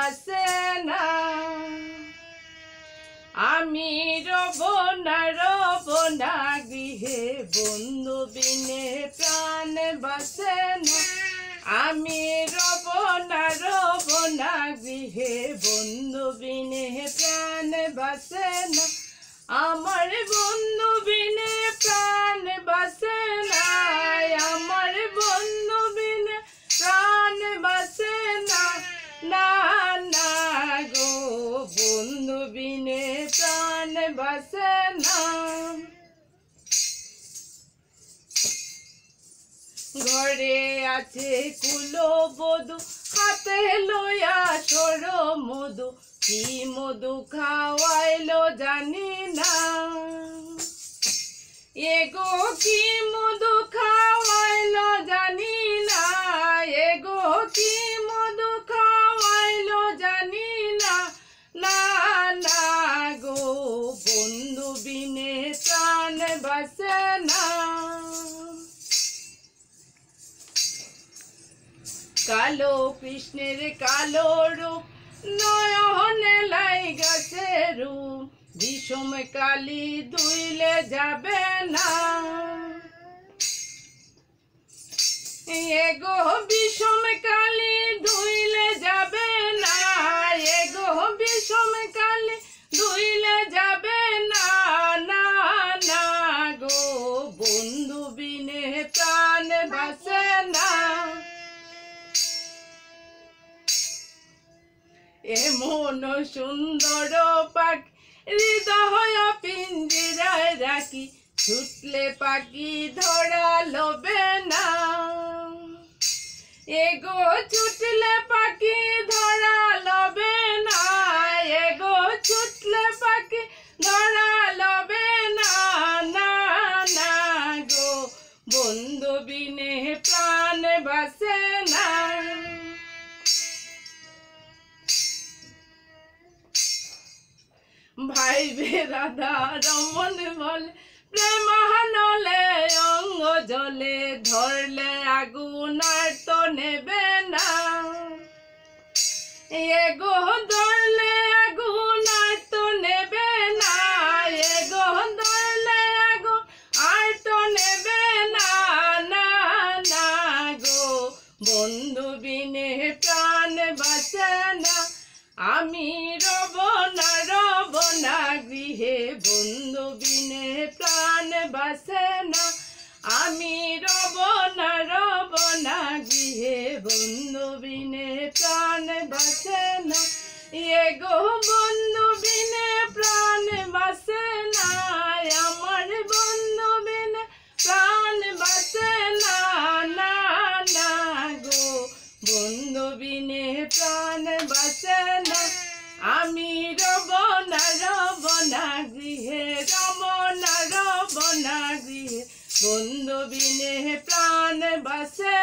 বাসে না। আমি রব না গৃহে, বন্ধু বিনে প্রাণ বাসে না। আমি রব না গৃহে, বন্ধু বিনে প্রাণ বাসে না। আমার বন্ধু বিনে প্রাণ বাসে না, আমার বন্ধু বিনে প্রাণ বাসে না। না না গো, বন্ধু বিনে প্রাণ বাসে না। ঘরে আছে কুলবধূ, হাতে লইয়া সর মধু, কি মধু খাওয়াইলো জানি না। এগো কি মধু খাওয়াইলো জানি না, এগো কি মধু খাওয়াইলো জানি না। না না গো, বন্ধু বিনে প্রাণ বাসে না। কালো কৃষ্ণের কালো রূপ, নয়নে লাইগাছে রূপ, বিষম কালি ধুইলে যাবে না। এগো বিষম কালি ধুইলে যাবে না, এগো বিষম কালি ধুইলে যাবে না। না না গো, বন্ধু বিনে প্রাণ বাসে না। এমন সুন্দর পাখি হৃদয় পিঞ্জিরায় রাখি, ছুটলে পাখি ধরা লবে না। এগো ছুটলে পাখি ধরা লবে না, এগো ছুটলে পাখি ধরা লবে না। না না গো, বন্ধু বিনে প্রাণ বাসে না। ভাইবে রাধা রমন বলে, প্রেমানলে অঙ্গ জলে, ধরলে আগুন আর তো নেবে না। এগো ধরলে আগুন আর তো নেবে না, এগো ধরলে আগুন আর তো নেবে না। না না গো, বন্ধু বিনে প্রাণ বাসে না। আমি রব না গৃহে, বন্ধু বিনে প্রাণ বাসে না। আমি রব না গৃহে, বন্ধু বিনে প্রাণ বাসে না। এগো বন্ধু বিনে প্রাণ বাসে না, আমার বন্ধু বিনে প্রাণ বাসে না। না না গো, বন্ধু বিনে প্রাণ বাসে না। আমি রব না গৃহে, রব না গৃহে, বন্ধু বিনে প্রাণ বাসে